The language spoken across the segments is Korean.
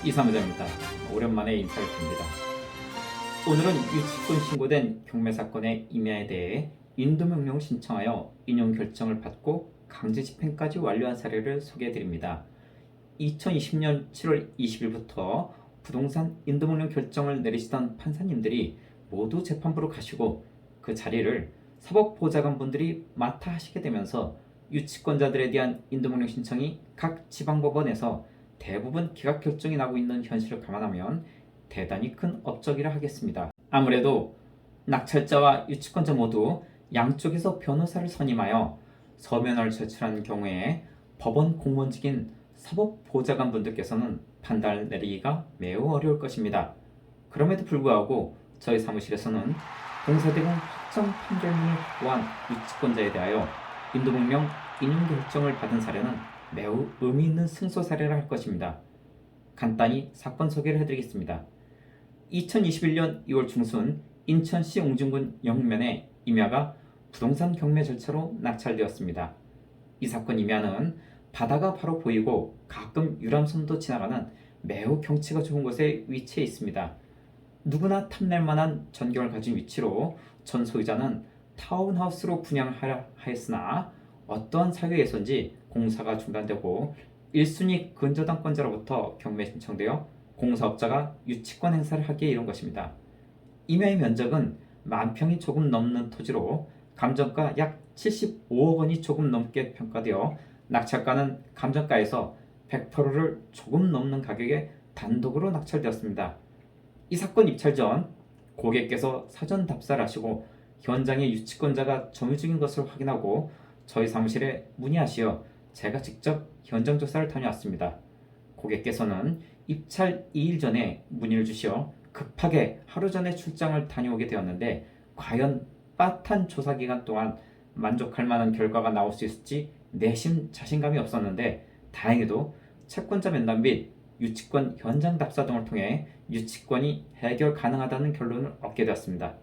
이사무장입니다. 오랜만에 인사를 드립니다. 오늘은 유치권 신고된 경매 사건의 임야에 대해 인도명령을 신청하여 인용 결정을 받고 강제 집행까지 완료한 사례를 소개해드립니다. 2020년 7월 20일부터 부동산 인도명령 결정을 내리시던 판사님들이 모두 재판부로 가시고 그 자리를 사법보좌관분들이 맡아 하시게 되면서 유치권자들에 대한 인도명령 신청이 각 지방법원에서 대부분 기각 결정이 나고 있는 현실을 감안하면 대단히 큰 업적이라 하겠습니다. 아무래도 낙찰자와 유치권자 모두 양쪽에서 변호사를 선임하여 서면을 제출하는 경우에 법원 공무원직인 사법보좌관분들께서는 판단을 내리기가 매우 어려울 것입니다. 그럼에도 불구하고 저희 사무실에서는 공사대금 확정 판결문을 확보한 유치권자에 대하여 인도명령 인용 결정을 받은 사례는 매우 의미 있는 승소 사례라 할 것입니다. 간단히 사건 소개를 해드리겠습니다. 2021년 2월 중순 인천시 옹진군 영면의 임야가 부동산 경매 절차로 낙찰되었습니다. 이 사건 임야는 바다가 바로 보이고 가끔 유람선도 지나가는 매우 경치가 좋은 곳에 위치해 있습니다. 누구나 탐낼 만한 전경을 가진 위치로 전 소유자는 타운하우스로 분양하려 하였으나 어떠한 사유에서인지 공사가 중단되고 1순위 근저당권자로부터 경매 신청되어 공사업자가 유치권 행사를 하기에 이른 것입니다. 임야의 면적은 10,000평이 조금 넘는 토지로 감정가 약 75억 원이 조금 넘게 평가되어 낙찰가는 감정가에서 100%를 조금 넘는 가격에 단독으로 낙찰되었습니다. 이 사건 입찰 전 고객께서 사전 답사를 하시고 현장에 유치권자가 점유 중인 것을 확인하고 저희 사무실에 문의하시어 제가 직접 현장 조사를 다녀왔습니다. 고객께서는 입찰 2일 전에 문의를 주시어 급하게 하루 전에 출장을 다녀오게 되었는데 과연 빠탄 조사 기간 동안 만족할 만한 결과가 나올 수 있을지 내심 자신감이 없었는데 다행히도 채권자 면담 및 유치권 현장 답사 등을 통해 유치권이 해결 가능하다는 결론을 얻게 되었습니다.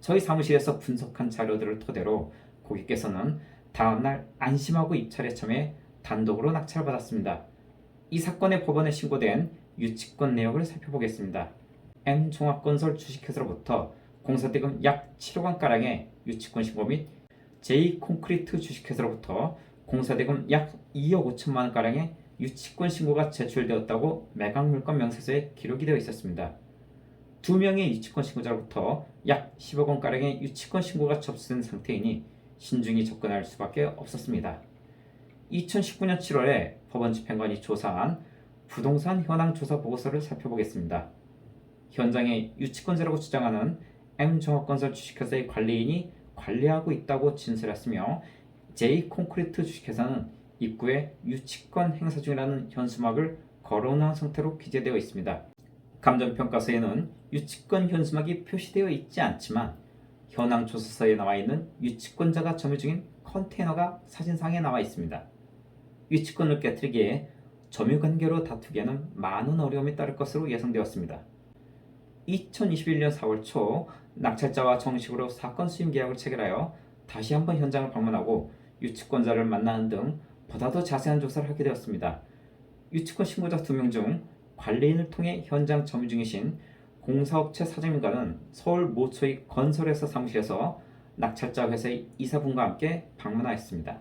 저희 사무실에서 분석한 자료들을 토대로 고객께서는 다음날 안심하고 입찰에 참여 단독으로 낙찰을 받았습니다. 이 사건의 법원에 신고된 유치권 내역을 살펴보겠습니다. M종합건설 주식회사로부터 공사대금 약 7억 원가량의 유치권 신고 및 J콘크리트 주식회사로부터 공사대금 약 2억 5천만 원가량의 유치권 신고가 제출되었다고 매각물건 명세서에 기록이 되어 있었습니다. 2명의 유치권 신고자로부터 약 10억 원가량의 유치권 신고가 접수된 상태이니 신중히 접근할 수밖에 없었습니다. 2019년 7월에 법원 집행관이 조사한 부동산 현황 조사 보고서를 살펴보겠습니다. 현장에 유치권자라고 주장하는 M종합건설 주식회사의 관리인이 관리하고 있다고 진술했으며 J콘크리트 주식회사는 입구에 유치권 행사 중이라는 현수막을 걸어놓은 상태로 기재되어 있습니다. 감정평가서에는 유치권 현수막이 표시되어 있지 않지만 현황 조사서에 나와 있는 유치권자가 점유 중인 컨테이너가 사진상에 나와 있습니다. 유치권을 깨뜨리기에 점유 관계로 다투기에는 많은 어려움이 따를 것으로 예상되었습니다. 2021년 4월 초 낙찰자와 정식으로 사건 수임 계약을 체결하여 다시 한번 현장을 방문하고 유치권자를 만나는 등 보다 더 자세한 조사를 하게 되었습니다. 유치권 신고자 2명 중 관리인을 통해 현장 점유 중이신 공사업체 사장님과는 서울 모초의 건설회사 사무실에서 낙찰자 회사의 이사분과 함께 방문하였습니다.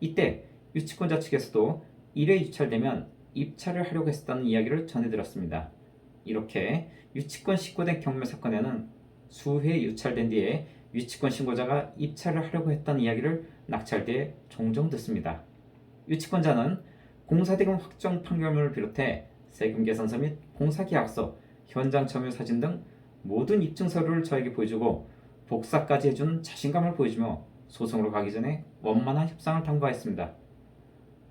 이때 유치권자 측에서도 1회 유찰되면 입찰을 하려고 했었다는 이야기를 전해드렸습니다. 이렇게 유치권 신고된 경매 사건에는 수회 유찰된 뒤에 유치권 신고자가 입찰을 하려고 했다는 이야기를 낙찰 뒤에 종종 듣습니다. 유치권자는 공사대금 확정 판결문을 비롯해 세금 계산서 및 공사계약서, 현장 점유 사진 등 모든 입증 서류를 저에게 보여주고 복사까지 해준 자신감을 보여주며 소송으로 가기 전에 원만한 협상을 당부하였습니다.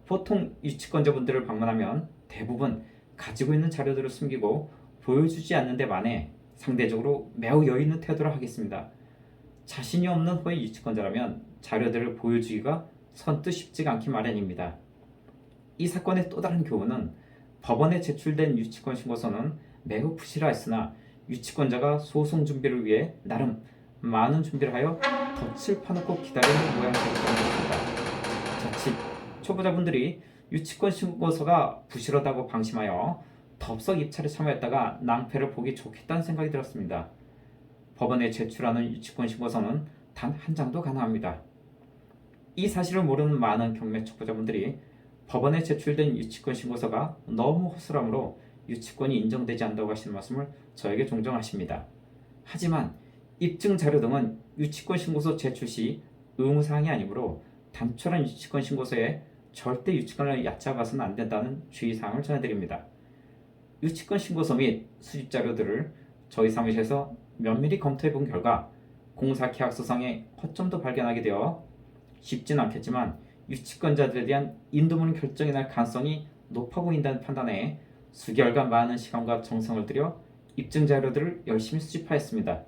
보통 유치권자분들을 방문하면 대부분 가지고 있는 자료들을 숨기고 보여주지 않는 데 만에 상대적으로 매우 여유 있는 태도를 하겠습니다. 자신이 없는 호의 유치권자라면 자료들을 보여주기가 선뜻 쉽지가 않기 마련입니다. 이 사건의 또 다른 교훈은 법원에 제출된 유치권 신고서는 매우 부실하였으나 유치권자가 소송 준비를 위해 나름 많은 준비를 하여 덫을 파놓고 기다리는 모양새를 보였습니다. 자칫 초보자분들이 유치권 신고서가 부실하다고 방심하여 덥석 입찰에 참여했다가 낭패를 보기 좋겠다는 생각이 들었습니다. 법원에 제출하는 유치권 신고서는 단 한 장도 가능합니다. 이 사실을 모르는 많은 경매 촉구자분들이 법원에 제출된 유치권 신고서가 너무 허술하므로 유치권이 인정되지 않는다고 하시는 말씀을 저에게 종종 하십니다. 하지만 입증 자료 등은 유치권 신고서 제출 시 의무사항이 아니므로 단촐한 유치권 신고서에 절대 유치권을 얕잡아서는 안 된다는 주의사항을 전해드립니다. 유치권 신고서 및 수집 자료들을 저희 사무실에서 면밀히 검토해 본 결과 공사 계약서상의 허점도 발견하게 되어 쉽지는 않겠지만 유치권자들에 대한 인도문 결정이 날 가능성이 높아 보인다는 판단에 수개월간 많은 시간과 정성을 들여 입증 자료들을 열심히 수집하였습니다.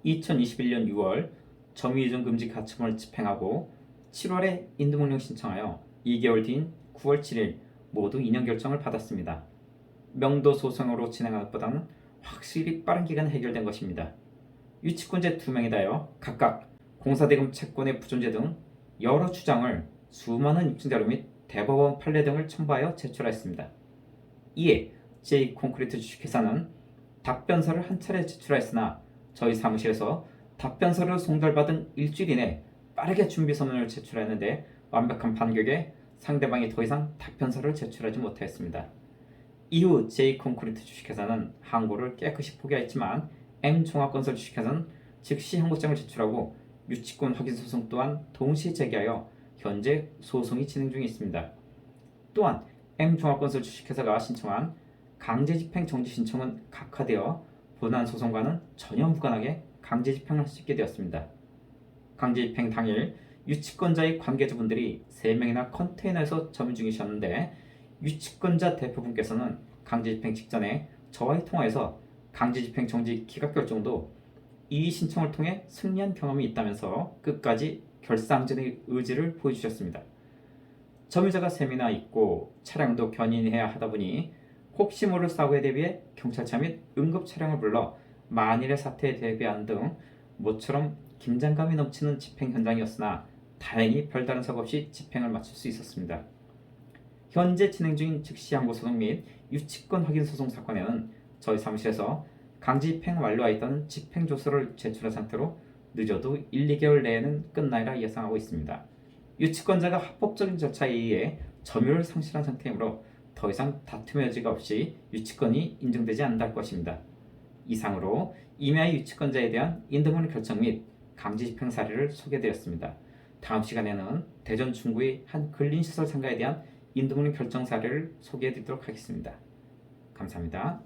2021년 6월 점유이전 금지 가처분을 집행하고 7월에 인도명령 신청하여 2개월 뒤인 9월 7일 모두 인용 결정을 받았습니다. 명도 소송으로 진행하는 것보다는 확실히 빠른 기간에 해결된 것입니다. 유치권자 2명에 대하여 각각 공사대금 채권의 부존재 등 여러 주장을 수많은 입증자료 및 대법원 판례 등을 첨부하여 제출하였습니다. 이에 J콘크리트 주식회사는 답변서를 한 차례 제출하였으나 저희 사무실에서 답변서를 송달받은 일주일 이내 빠르게 준비 서면을 제출했는데 완벽한 반격에 상대방이 더 이상 답변서를 제출하지 못하였습니다. 이후 J콘크리트 주식회사는 항고를 깨끗이 포기하였지만 M종합건설 주식회사는 즉시 항고장을 제출하고 유치권 확인 소송 또한 동시에 제기하여 현재 소송이 진행 중에 있습니다. 또한 M종합건설 주식회사가 신청한 강제집행 정지 신청은 각하되어 본안 소송과는 전혀 무관하게 강제집행할 수 있게 되었습니다. 강제집행 당일 유치권자의 관계자분들이 3명이나 컨테이너에서 점유 중이셨는데 유치권자 대표분께서는 강제집행 직전에 저와의 통화에서 강제집행 정지 기각 결정도 이의 신청을 통해 승리한 경험이 있다면서 끝까지 결사항전의 의지를 보여주셨습니다. 점유자가 3명이나 있고 차량도 견인해야 하다 보니 혹시 모를 사고에 대비해 경찰차 및 응급 차량을 불러 만일의 사태에 대비하는 등 모처럼 긴장감이 넘치는 집행 현장이었으나 다행히 별다른 사고 없이 집행을 마칠 수 있었습니다. 현재 진행 중인 즉시 항고 소송 및 유치권 확인 소송 사건에는 저희 사무실에서 강제집행 완료하였다는 집행조서를 제출한 상태로 늦어도 1, 2개월 내에는 끝나리라 예상하고 있습니다. 유치권자가 합법적인 절차에 의해 점유를 상실한 상태이므로 더 이상 다툼의 여지가 없이 유치권이 인정되지 않을 것입니다. 이상으로 임야의 유치권자에 대한 인도문 결정 및 강제집행 사례를 소개되었습니다. 다음 시간에는 대전 중구의 한 근린시설 상가에 대한 인도문 결정 사례를 소개해드리도록 하겠습니다. 감사합니다.